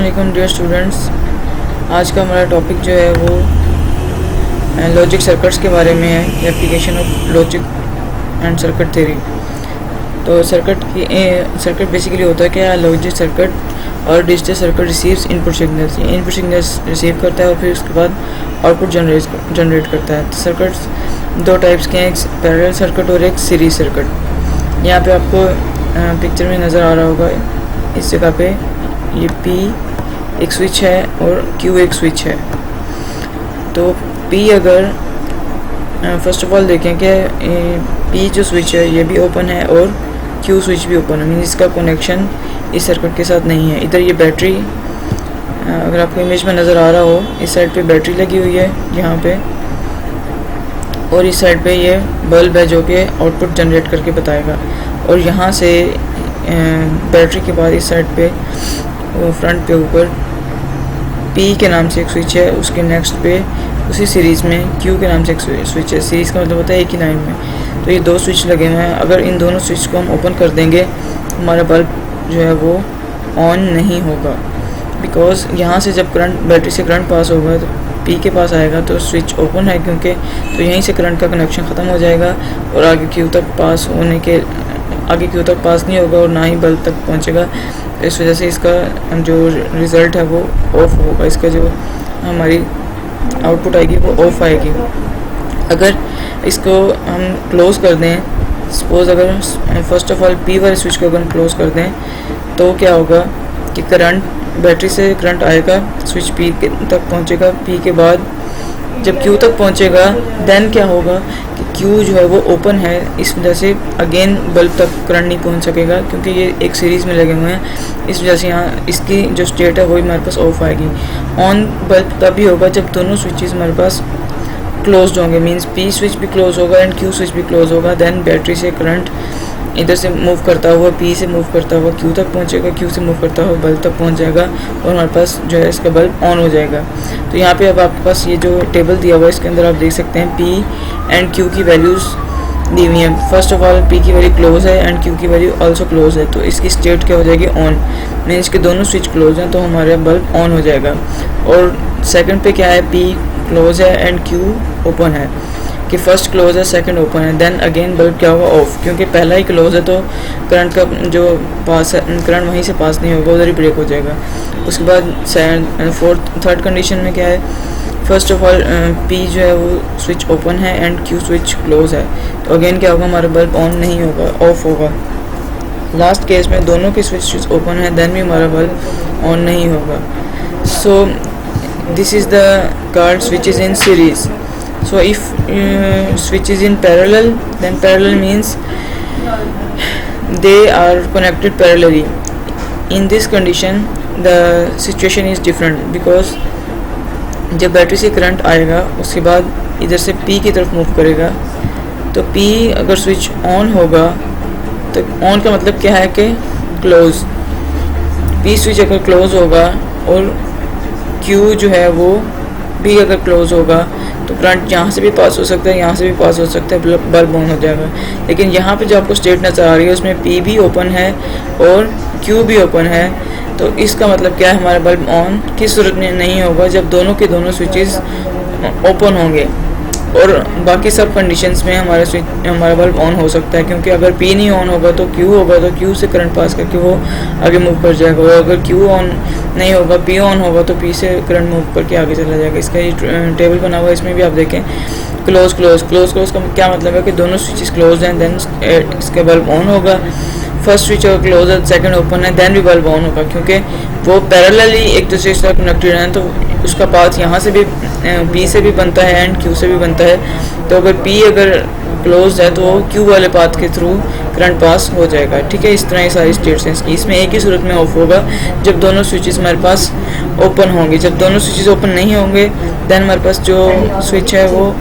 अस्सलाम dear students. आज का हमारा टॉपिक जो है वो लॉजिक सर्किट्स के बारे में है, application of logic and circuit theory. तो सर्किट बेसिकली होता है क्या, लॉजिक सर्किट और digital circuit receives input signals. Input signals receive करता है और फिर उसके बाद आउटपुट जनरेट करता है। तो सर्किट्स दो टाइप्स के हैं, एक पैरेलल सर्किट और एक सीरीज सर्किट। यहाँ पे आपको पिक्चर में नज़र आ रहा होगा, इस जगह पे ये P एक स्विच है और Q एक स्विच है। तो P अगर फर्स्ट ऑफ ऑल देखें कि P जो स्विच है ये भी ओपन है और Q स्विच भी ओपन है, मीन इसका कनेक्शन इस सर्किट के साथ नहीं है। इधर ये बैटरी, अगर आपको इमेज में नज़र आ रहा हो, इस साइड पे बैटरी लगी हुई है यहाँ पे, और इस साइड पे ये बल्ब है जो कि आउटपुट जनरेट करके बताएगा। और यहाँ से बैटरी के बाद इस साइड पे फ्रंट पे ऊपर P के नाम से एक स्विच है, उसके नेक्स्ट पे उसी सीरीज़ में Q के नाम से एक स्विच है। सीरीज़ का मतलब होता है एक ही लाइन में। तो ये दो स्विच लगे हुए हैं, अगर इन दोनों स्विच को हम ओपन कर देंगे हमारा बल्ब जो है वो ऑन नहीं होगा, बिकॉज़ यहाँ से जब करंट, बैटरी से करंट पास होगा तो P के पास आएगा तो स्विच ओपन है क्योंकि, तो यहीं से करंट का कनेक्शन ख़त्म हो जाएगा और आगे Q तक पास नहीं होगा और ना ही बल्ब तक पहुँचेगा। इस वजह से इसका जो रिज़ल्ट है वो ऑफ होगा, इसका जो हमारी आउटपुट आएगी वो ऑफ आएगी। अगर इसको हम क्लोज़ कर दें, सपोज़ अगर फर्स्ट ऑफ ऑल P वाले स्विच को अगर हम क्लोज़ कर दें तो क्या होगा कि करंट, बैटरी से करंट आएगा, स्विच P तक पहुंचेगा, P के बाद जब Q तक पहुंचेगा देन क्या होगा कि Q जो है वो ओपन है, इस वजह से अगेन बल्ब तक करंट नहीं पहुंच सकेगा क्योंकि ये एक सीरीज़ में लगे हुए हैं। इस वजह से यहाँ इसकी जो स्टेट है वही हमारे पास ऑफ आएगी। ऑन बल्ब तभी होगा जब दोनों स्विचेस हमारे पास क्लोज्ड होंगे, मींस P स्विच भी क्लोज होगा एंड Q स्विच भी क्लोज होगा। देन बैटरी से करंट इधर से मूव करता हुआ P से मूव करता हुआ Q तक पहुंचेगा, Q से मूव करता हुआ बल्ब तक पहुंच जाएगा और हमारे पास जो है इसका बल्ब ऑन हो जाएगा। तो यहाँ पे अब आपके पास ये जो टेबल दिया हुआ है इसके अंदर आप देख सकते हैं P एंड Q की वैल्यूज़ दी हुई हैं। फर्स्ट ऑफ ऑल P की वैल्यू क्लोज है एंड Q की वैल्यू ऑल्सो क्लोज है, तो इसकी स्टेट क्या हो जाएगी, ऑन। मीन्स के दोनों स्विच क्लोज हैं तो हमारा बल्ब ऑन हो जाएगा। और सेकंड पे क्या है, P क्लोज है एंड Q ओपन है, कि फर्स्ट क्लोज है सेकंड ओपन है। देन अगेन बल्ब क्या होगा, ऑफ, क्योंकि पहला ही क्लोज है तो करंट का जो पास है, करंट वहीं से पास नहीं होगा, उधर ही ब्रेक हो जाएगा। उसके बाद थर्ड कंडीशन में क्या है, फर्स्ट ऑफ ऑल P जो है वो स्विच ओपन है एंड Q स्विच क्लोज है, तो अगेन क्या होगा, हमारा बल्ब ऑन नहीं होगा, ऑफ होगा। लास्ट केस में दोनों के स्विच ओपन है देन भी हमारा बल्ब ऑन नहीं होगा। So this is the card switch is in series. So if switch is in parallel, then parallel means they are connected parallelly. In this condition the situation is different because जब battery से current आएगा उसके बाद इधर से P की तरफ move करेगा, तो P अगर स्विच ऑन होगा तो ऑन का मतलब क्या है कि क्लोज। P स्विच अगर क्लोज होगा और Q जो है वो भी अगर क्लोज होगा तो करंट यहाँ से भी पास हो सकता है, यहाँ से भी पास हो सकता है, बल्ब ऑन हो जाएगा। लेकिन यहाँ पे जो आपको स्टेट नज़र आ रही है उसमें P भी ओपन है और Q भी ओपन है, तो इसका मतलब क्या है, हमारा बल्ब ऑन किस सूरत में नहीं होगा, जब दोनों के दोनों स्विचेस ओपन होंगे। और बाकी सब कंडीशंस में हमारा बल्ब ऑन हो सकता है, क्योंकि अगर P नहीं ऑन होगा तो Q होगा, तो Q से करंट पास करके वो आगे मूव कर जाएगा, और अगर Q ऑन नहीं होगा, P ऑन होगा, तो P से करंट मूव करके आगे चला जाएगा। इसका ये टेबल बना हुआ है, इसमें भी आप देखें क्लोज का क्या मतलब है कि दोनों स्विचेस क्लोज हैं देन इसका बल्ब ऑन होगा। फर्स्ट स्विच अगर क्लोज है सेकंड ओपन है देन भी बल्ब ऑन होगा, क्योंकि वो पैरेलली एक दूसरे से कनेक्टेड हैं, तो उसका पाथ यहाँ से भी P से भी बनता है एंड Q से भी बनता है। तो अगर P अगर क्लोज है तो Q वाले पाथ के थ्रू करंट पास हो जाएगा। ठीक है, इस तरह ये सारी स्टेट्स हैं इसकी। इसमें एक ही सूरत में ऑफ होगा जब दोनों स्विचेस हमारे पास ओपन होंगे। जब दोनों स्विचेस ओपन नहीं होंगे देन हमारे पास जो स्विच है वो